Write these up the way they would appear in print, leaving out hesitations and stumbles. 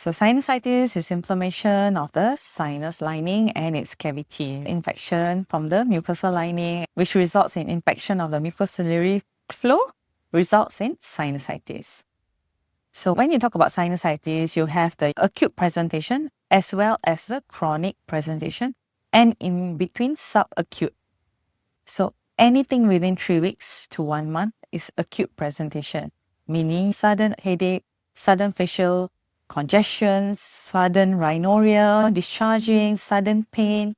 So sinusitis is inflammation of the sinus lining and its cavity. Infection from the mucosal lining, which results in infection of the mucociliary flow, results in sinusitis. So when you talk about sinusitis, you have the acute presentation as well as the chronic presentation, and in between subacute. So anything within 3 weeks to 1 month is acute presentation, meaning sudden headache, sudden facial congestion, sudden rhinorrhea, discharging, sudden pain.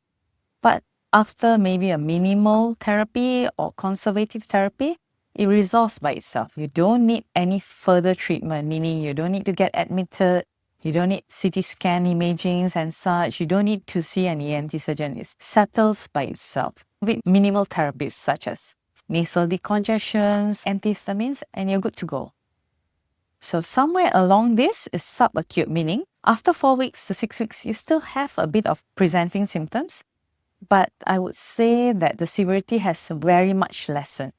But after maybe a minimal therapy or conservative therapy, it resolves by itself. You don't need any further treatment, meaning you don't need to get admitted, you don't need CT scan imagings and such, you don't need to see an ENT surgeon. It settles by itself with minimal therapies such as nasal decongestions, antihistamines, and you're good to go. So somewhere along this is subacute, meaning after 4 weeks to 6 weeks, you still have a bit of presenting symptoms, but I would say that the severity has very much lessened.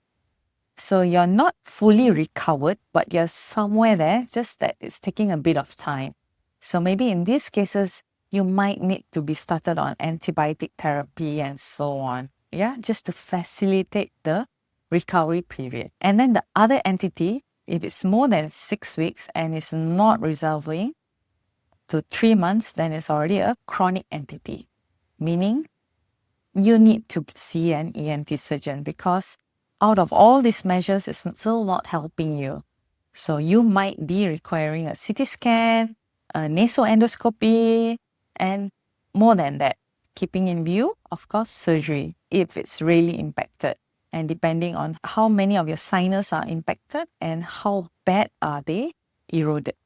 So you're not fully recovered, but you're somewhere there, just that it's taking a bit of time. So maybe in these cases, you might need to be started on antibiotic therapy and so on. Yeah, just to facilitate the recovery period. And then the other entity, if it's more than 6 weeks and is not resolving to 3 months, then it's already a chronic entity, meaning you need to see an ENT surgeon because out of all these measures, it's still not helping you. So you might be requiring a CT scan, a nasoendoscopy, and more than that, keeping in view, of course, surgery if it's really impacted. And depending on how many of your sinus are impacted and how bad are they eroded.